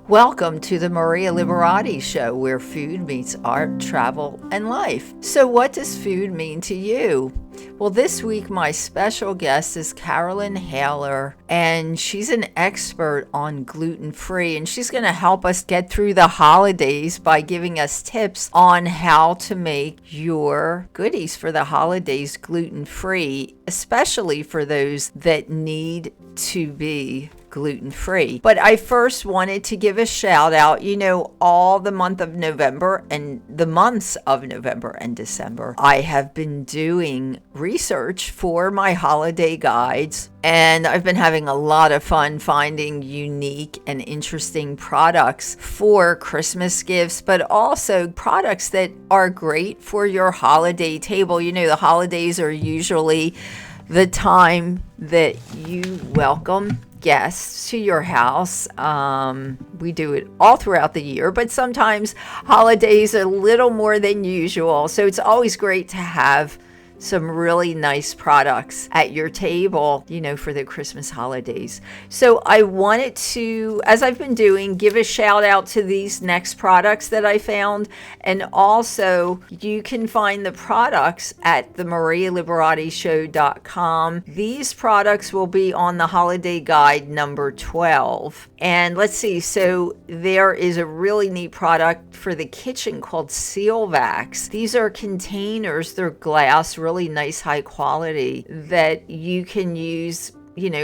Welcome to the Maria Liberati Show, where food meets art, travel, and life. So what does food mean to you? Well, this week my special guest is Carolyn Haeler, and she's an expert on gluten-free, and she's going to help us get through the holidays by giving us tips on how to make your goodies for the holidays gluten-free, especially for those that need to be gluten-free. But I first wanted to give a shout out, all the month of November and the months of November and December, I have been doing research for my holiday guides, and I've been having a lot of fun finding unique and interesting products for Christmas gifts, but also products that are great for your holiday table. The holidays are usually the time that you welcome guests to your house. We do it all throughout the year, but sometimes holidays are a little more than usual. So it's always great to have some really nice products at your table, for the Christmas holidays. So I wanted to, as I've been doing, give a shout out to these next products that I found. And also you can find the products at the marialiberatishow.com. These products will be on the holiday guide number 12. And let's see, so there is a really neat product for the kitchen called Sealvacs. These are containers, they're glass, really nice, high quality, that you can use,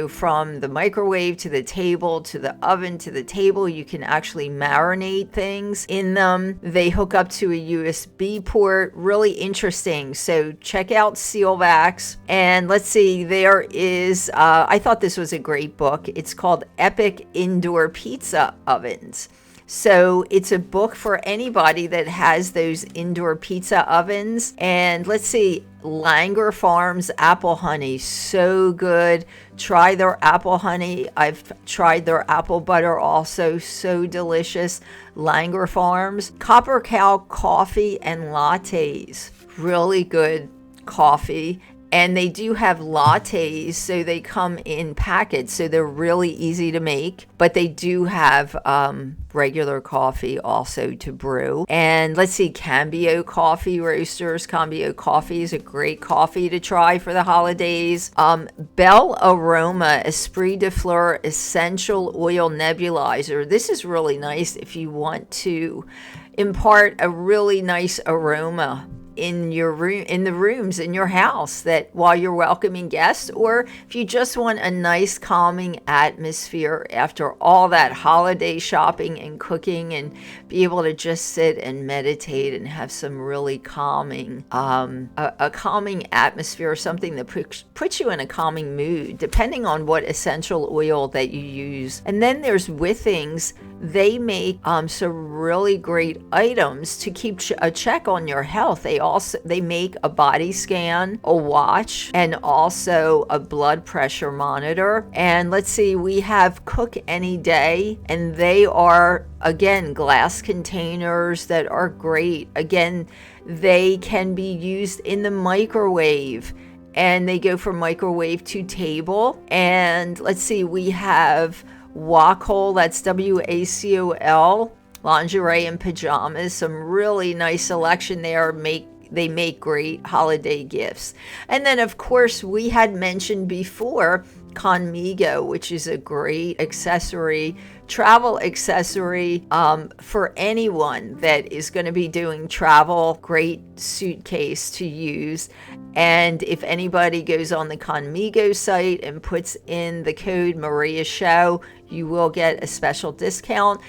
from the microwave to the table, to the oven, to the table. You can actually marinate things in them. They hook up to a USB port. Really interesting. So check out Sealvacs. And let's see, there is, I thought this was a great book. It's called Epic Indoor Pizza Ovens. So it's a book for anybody that has those indoor pizza ovens. And let's see, Langer Farms apple honey, so good. Try their apple honey. I've tried their apple butter also, so delicious. Langer Farms. Copper Cow coffee and lattes, really good coffee. And they do have lattes, so they come in packets, so they're really easy to make. But they do have regular coffee also to brew. And let's see, Cambio Coffee Roasters. Cambio Coffee is a great coffee to try for the holidays. Belle Aroma Esprit de Fleur Essential Oil Nebulizer. This is really nice if you want to impart a really nice aroma in your room, in the rooms in your house, that while you're welcoming guests, or if you just want a nice calming atmosphere after all that holiday shopping and cooking, and be able to just sit and meditate and have some really calming a calming atmosphere, something that puts you in a calming mood, depending on what essential oil that you use. And then there's Withings. They make some really great items to keep a check on your health. They make a body scan, a watch, and also a blood pressure monitor. And let's see, we have Cook Any Day, and they are, again, glass containers that are great. Again, they can be used in the microwave, and they go from microwave to table. And let's see, we have Wacol, that's WACOL, lingerie and pajamas, some really nice selection there. They make great holiday gifts. And then, of course, we had mentioned before Conmigo, which is a great accessory, travel accessory for anyone that is going to be doing travel. Great suitcase to use. And if anybody goes on the Conmigo site and puts in the code Maria Show, you will get a special discount.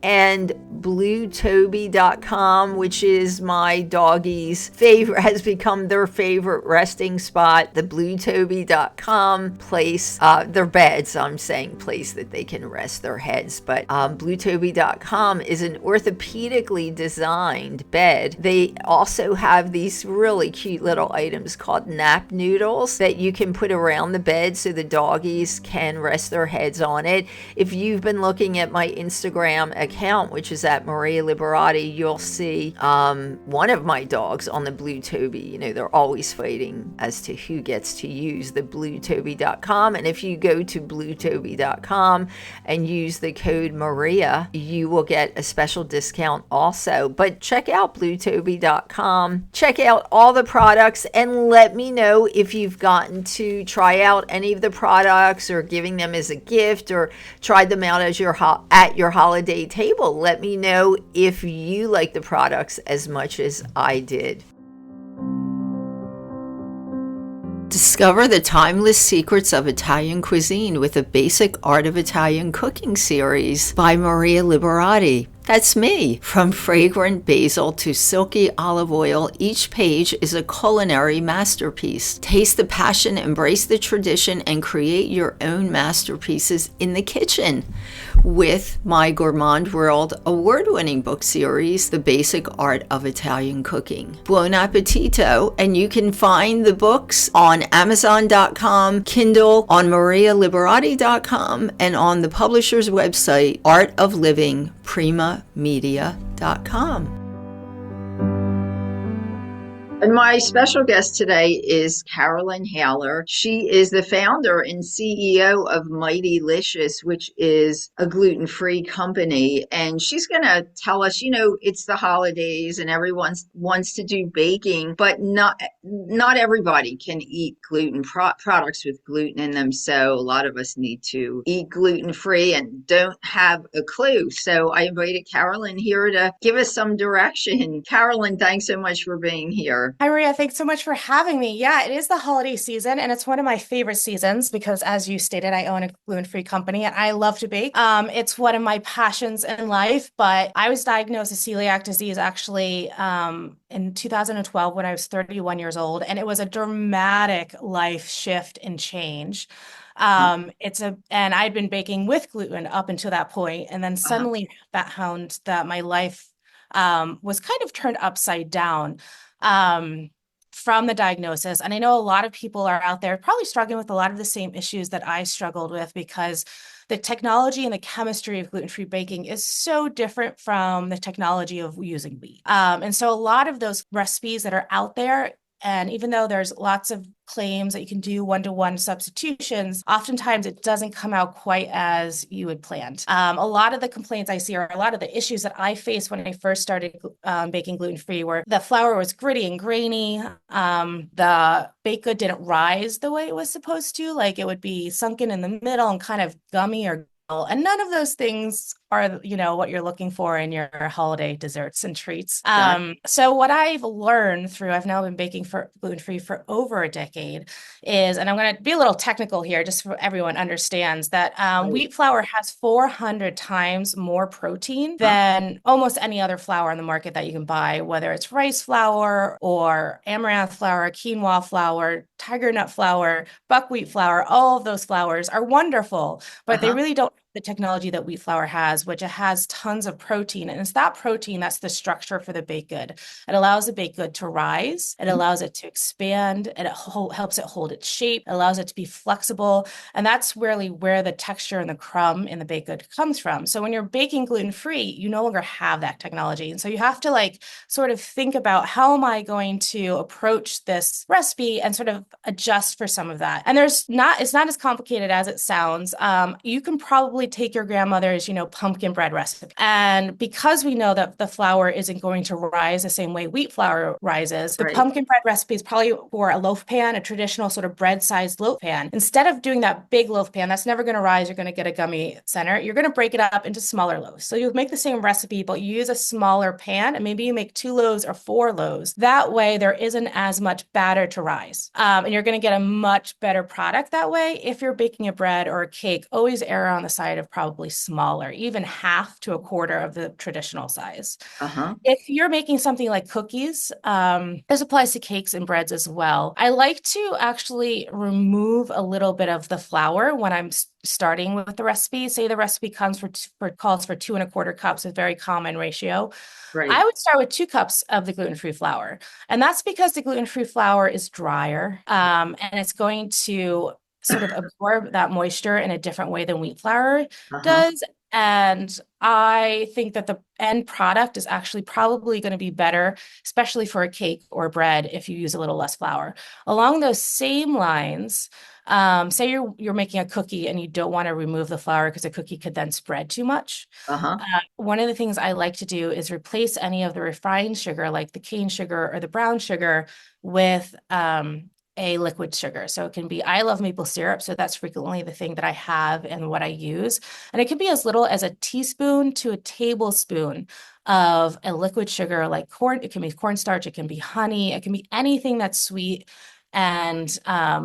And BlueToby.com, which is my doggie's favorite, has become their favorite resting spot. The BlueToby.com place, their beds, I'm saying place that they can rest their heads. But BlueToby.com is an orthopedically designed bed. They also have these really cute little items called nap noodles that you can put around the bed so the doggies can rest their heads on it. If you've been looking at my Instagram account, account, which is at Maria Liberati, you'll see one of my dogs on the Blue Toby. You know, they're always fighting as to who gets to use the bluetoby.com. And if you go to bluetoby.com and use the code Maria, you will get a special discount also. But check out bluetoby.com, check out all the products, and let me know if you've gotten to try out any of the products or giving them as a gift or tried them out as at your holiday table. Let me know if you like the products as much as I did. Discover the timeless secrets of Italian cuisine with the Basic Art of Italian Cooking series by Maria Liberati. That's me. From fragrant basil to silky olive oil, each page is a culinary masterpiece. Taste the passion, embrace the tradition, and create your own masterpieces in the kitchen with my Gourmand World award-winning book series, The Basic Art of Italian Cooking. Buon appetito, and you can find the books on Amazon.com, Kindle, on marialiberati.com, and on the publisher's website, Art of Living, primamedia.com. And my special guest today is Carolyn Haeler. She is the founder and CEO of Mighty Licious, which is a gluten-free company. And she's going to tell us, you know, it's the holidays and everyone wants to do baking, but not everybody can eat gluten products with gluten in them. So a lot of us need to eat gluten-free and don't have a clue. So I invited Carolyn here to give us some direction. Carolyn, thanks so much for being here. Hi, Maria. Thanks so much for having me. Yeah, it is the holiday season, and it's one of my favorite seasons because, as you stated, I own a gluten-free company and I love to bake. It's one of my passions in life, but I was diagnosed with celiac disease actually in 2012 when I was 31 years old, and it was a dramatic life shift and change. And I'd been baking with gluten up until that point, and then suddenly found that my life was kind of turned upside down from the diagnosis. And I know a lot of people are out there probably struggling with a lot of the same issues that I struggled with because the technology and the chemistry of gluten-free baking is so different from the technology of using wheat. And so a lot of those recipes that are out there, and even though there's lots of claims that you can do one-to-one substitutions, oftentimes it doesn't come out quite as you had planned. A lot of the complaints I see, or a lot of the issues that I faced when I first started baking gluten-free, were the flour was gritty and grainy. The baked good didn't rise the way it was supposed to. Like it would be sunken in the middle and kind of gummy or and none of those things are, you know, what you're looking for in your holiday desserts and treats. So what I've learned through, I've now been baking for gluten-free for over a decade is, and I'm going to be a little technical here just so everyone understands that wheat flour has 400 times more protein than almost any other flour on the market that you can buy, whether it's rice flour or amaranth flour, quinoa flour, tiger nut flour, buckwheat flour. All of those flours are wonderful, but they really don't have the technology that wheat flour has, which it has tons of protein. And it's that protein that's the structure for the baked good. It allows the baked good to rise. It allows it to expand. And it helps it hold its shape. It allows it to be flexible. And that's really where the texture and the crumb in the baked good comes from. So when you're baking gluten-free, you no longer have that technology. And so you have to like sort of think about, how am I going to approach this recipe and sort of adjust for some of that? And it's not as complicated as it sounds. You can probably take your grandmother's, you know, pumpkin bread recipe. And because we know that the flour isn't going to rise the same way wheat flour rises, the pumpkin bread recipe is probably for a loaf pan, a traditional sort of bread-sized loaf pan. Instead of doing that big loaf pan, that's never going to rise, you're going to get a gummy center, you're going to break it up into smaller loaves. So you make the same recipe, but you use a smaller pan, and maybe you make 2 loaves or 4 loaves. That way, there isn't as much batter to rise. And you're going to get a much better product that way. If you're baking a bread or a cake, always err on the side of probably smaller, even half to a quarter of the traditional size. If you're making something like cookies, this applies to cakes and breads as well. I like to actually remove a little bit of the flour when I'm starting with the recipe. Say the recipe calls for 2¼ cups, a very common ratio. I would start with 2 cups of the gluten-free flour. And that's because the gluten-free flour is drier, and it's going to sort of absorb that moisture in a different way than wheat flour does. And I think that the end product is actually probably going to be better, especially for a cake or bread, if you use a little less flour. Along those same lines, say you're making a cookie and you don't want to remove the flour because a cookie could then spread too much. Uh-huh. One of the things I like to do is replace any of the refined sugar, like the cane sugar or the brown sugar, with a liquid sugar. So it can be, I love maple syrup, so that's frequently the thing that I have and what I use. And it can be as little as a teaspoon to a tablespoon of a liquid sugar like corn. It can be cornstarch, it can be honey, it can be anything that's sweet and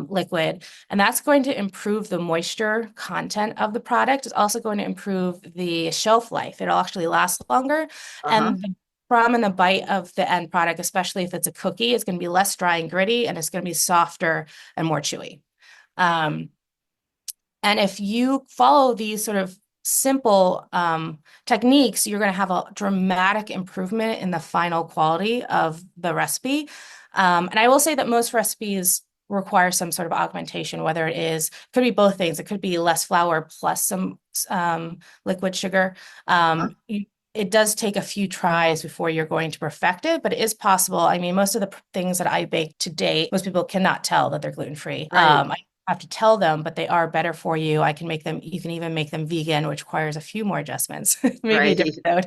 liquid. And that's going to improve the moisture content of the product. It's also going to improve the shelf life. It'll actually last longer. Uh-huh. And the crumb and the bite of the end product, especially if it's a cookie, is going to be less dry and gritty, and it's going to be softer and more chewy. Um, and if you follow these sort of simple techniques, you're going to have a dramatic improvement in the final quality of the recipe. And I will say that most recipes require some sort of augmentation, whether could be both things. It could be less flour plus some liquid sugar. Uh-huh. It does take a few tries before you're going to perfect it, but it is possible. I mean, most of the things that I bake to date, most people cannot tell that they're gluten-free. Right. I have to tell them, but they are better for you. I can make them, you can even make them vegan, which requires a few more adjustments, maybe a Right. different note.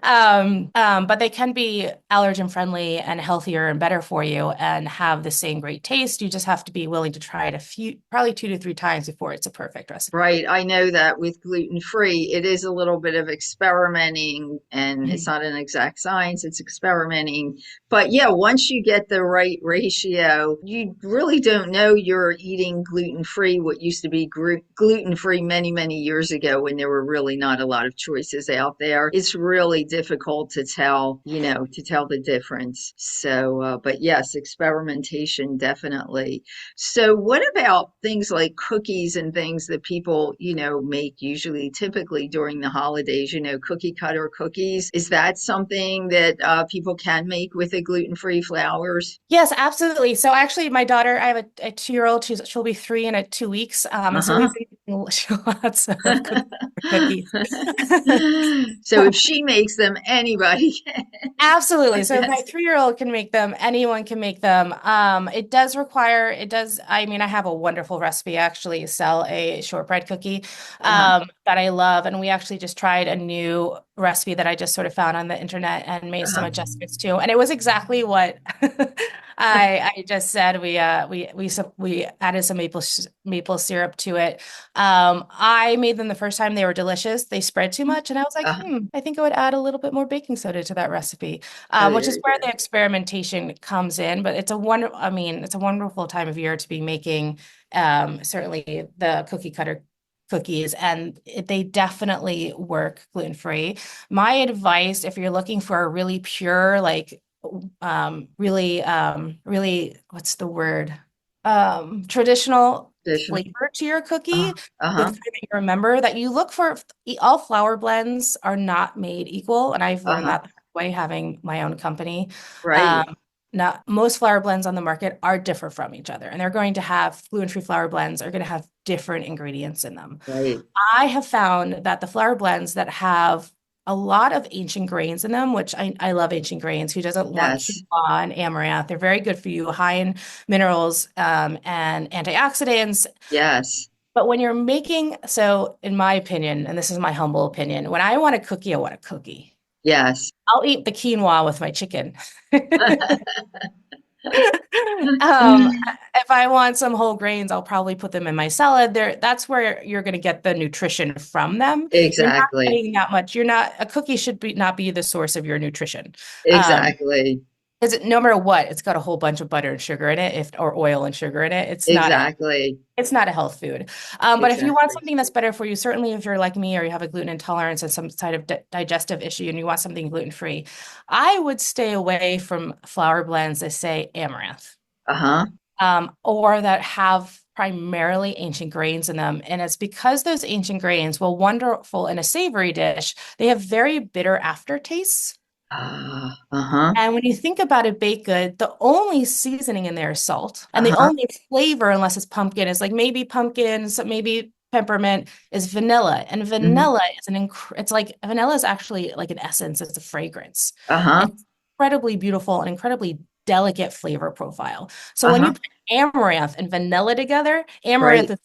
But they can be allergen friendly and healthier and better for you and have the same great taste. You just have to be willing to try it probably 2 to 3 times before it's a perfect recipe. Right. I know that with gluten free, it is a little bit of experimenting, and it's Mhm. not an exact science, it's experimenting. But yeah, once you get the right ratio, you really don't know you're eating gluten free, what used to be gluten free many, many years ago when there were really not a lot of choices out there. It's really difficult to tell, to tell the difference. So, but yes, experimentation definitely. So, what about things like cookies and things that people, make usually typically during the holidays, cookie cutter cookies? Is that something that people can make with the gluten-free flours? Yes, absolutely. So actually, my daughter, I have a 2-year-old. She'll be 3 in 2 weeks. And so Uh-huh. we've been eating lots of cookies. So if she makes them, anybody can, I Absolutely. So if my guess. 3-year-old can make them, anyone can make them. I mean, I have a wonderful recipe. I actually sell a shortbread cookie Uh-huh. that I love. And we actually just tried a new recipe that I just sort of found on the internet and made some Uh-huh. adjustments to. And it was exactly what I just said. We added some maple syrup to it. I made them the first time. They were delicious. They spread too much. And I was like, Uh-huh. I think I would add a little bit more baking soda to that recipe, Oh, which there is you where go. the experimentation comes in. But I mean, it's a wonderful time of year to be making certainly the cookie cutter cookies, and they definitely work gluten-free. My advice, if you're looking for a really pure, like really, what's the word? Traditional Traditional. flavor to your Uh-huh. cookie, the Uh-huh. kind that you remember, that you look for. All flour blends are not made equal, and I've learned Uh-huh. that the hard way having my own company. Right. Um, Not most flour blends on the market are different from each other, and they're going to have gluten-free flour blends are going to have different ingredients in them. Right. I have found that the flour blends that have a lot of ancient grains in them, which I love ancient grains. Who doesn't want Yes. quinoa and amaranth? They're very good for you, high in minerals and antioxidants. Yes. But when you're making, so in my opinion, and this is my humble opinion, when I want a cookie, I want a cookie. Yes. I'll eat the quinoa with my chicken. If I want some whole grains, I'll probably put them in my salad. That's where you're going to get the nutrition from them. You're not Exactly. getting that much. A cookie should be not be the source of your nutrition. Um, Exactly. because no matter what, it's got a whole bunch of butter and sugar in it, if or oil and sugar in it. Exactly. It's not a health food. But if you want Exactly. something that's better for you, certainly if you're like me or you have a gluten intolerance and some sort of digestive issue and you want something gluten free, I would stay away from flour blends that say amaranth Uh-huh. or that have primarily ancient grains in them. And it's because those ancient grains, well, wonderful in a savory dish, they have very bitter aftertastes. Uh-huh. And when you think about a baked good, the only seasoning in there is salt. And the Uh-huh. only flavor, unless it's pumpkin, is like maybe pumpkin, so maybe peppermint is vanilla. And vanilla is it's like vanilla is actually like an essence, it's a fragrance. Uh-huh. It's incredibly beautiful and incredibly delicate flavor profile. So when you Uh-huh. put amaranth and vanilla together, Right. amaranth is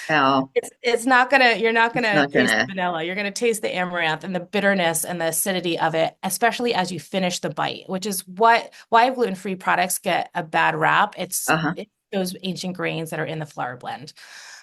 Oh, it's not gonna you're not it's gonna not taste the gonna. vanilla. You're gonna taste the amaranth and the bitterness and the acidity of it, especially as you finish the bite, which is why gluten-free products get a bad rap. Uh-huh. It's those ancient grains that are in the flour blend.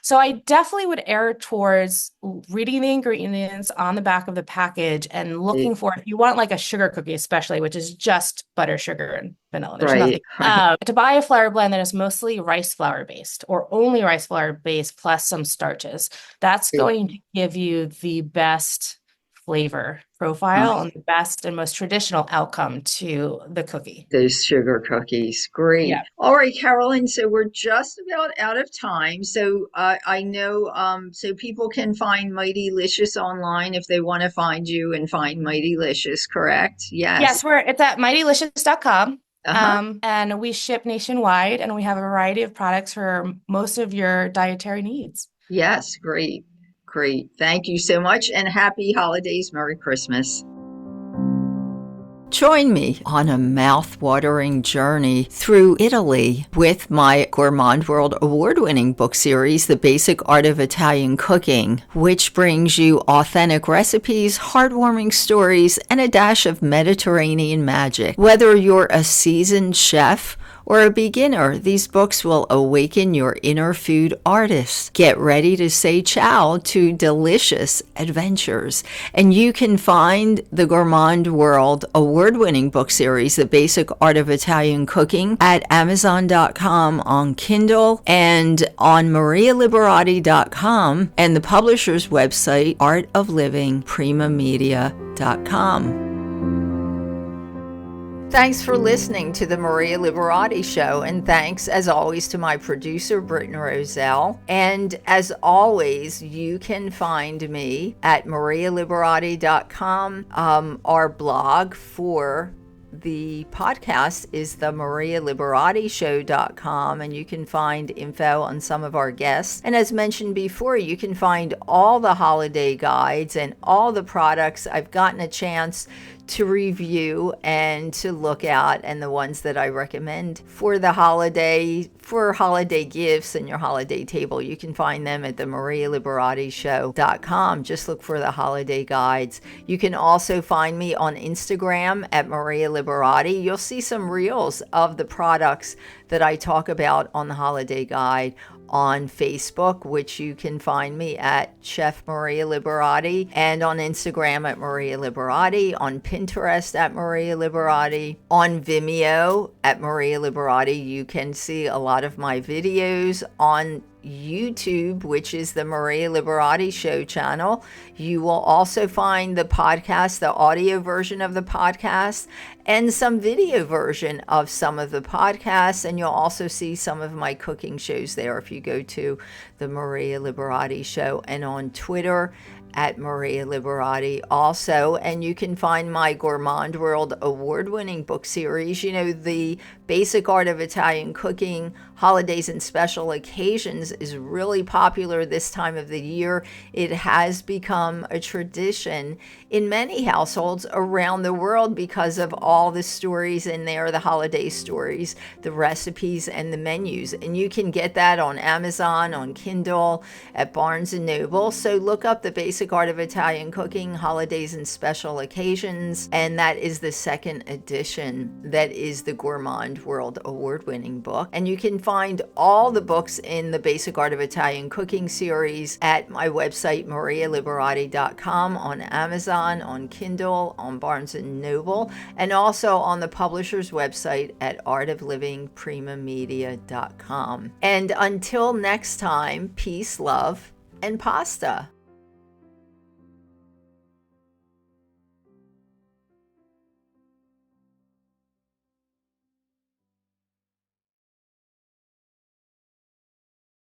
So I definitely would err towards reading the ingredients on the back of the package and looking for if you want like a sugar cookie, especially, which is just butter, sugar, and vanilla. There's Right, nothing. right. To buy a flour blend that is mostly rice flour based or only rice flour based plus some starches, that's going to give you the best flavor Uh, profile and the best and most traditional outcome to the cookie. those sugar cookies. Great. Yeah. All right, Carolyn. So we're just about out of time. So I know so people can find Mighty Licious online if they want to find you and find Mighty Licious, correct? Yes. Yes, it's at mightylicious.com. Uh-huh. And we ship nationwide and we have a variety of products for most of your dietary needs. Yes, great. Great. Thank you so much and happy holidays. Merry Christmas. Join me on a mouth-watering journey through Italy with my Gourmand World Award-winning book series, The Basic Art of Italian Cooking, which brings you authentic recipes, heartwarming stories, and a dash of Mediterranean magic. Whether you're a seasoned chef or a beginner, these books will awaken your inner food artist. Get ready to say ciao to delicious adventures. And you can find the Gourmand World award-winning book series, The Basic Art of Italian Cooking, at Amazon.com on Kindle and on marialiberati.com and the publisher's website, artoflivingprimamedia.com. Thanks for listening to the Maria Liberati Show, and thanks, as always, to my producer, Britton Roselle. And as always, you can find me at marialiberati.com. Our blog for the podcast is the marialiberattishow.com, and you can find info on some of our guests. And as mentioned before, you can find all the holiday guides and all the products I've gotten a chance to review and to look at, and the ones that I recommend for holiday gifts and your holiday table. You can find them at the marialiberattishow.com. Just look for the holiday guides. You can also find me on Instagram at Maria Liberati. You'll see some reels of the products that I talk about on the holiday guide. On Facebook, which you can find me at Chef Maria Liberati, and on Instagram at Maria Liberati, on Pinterest at Maria Liberati, on Vimeo at Maria Liberati. You can see a lot of my videos on YouTube, which is the Maria Liberati Show channel. You will also find the podcast, the audio version of the podcast, and some video version of some of the podcasts. And you'll also see some of my cooking shows there if you go to the Maria Liberati Show, and on Twitter at Maria Liberati also. And you can find my Gourmand World award-winning book series, the Basic Art of Italian Cooking, Holidays and Special Occasions, is really popular this time of the year. It has become a tradition in many households around the world because of all the stories in there, the holiday stories, the recipes, and the menus. And you can get that on Amazon, on Kindle, at Barnes & Noble. So look up the Basic Art of Italian Cooking, Holidays and Special Occasions, and that is the second edition. That is the Gourmand World award-winning book. And you can find all the books in the Basic Art of Italian Cooking series at my website, marialiberati.com, on Amazon, on Kindle, on Barnes & Noble, and also on the publisher's website at artoflivingprimamedia.com. And until next time, peace, love, and pasta.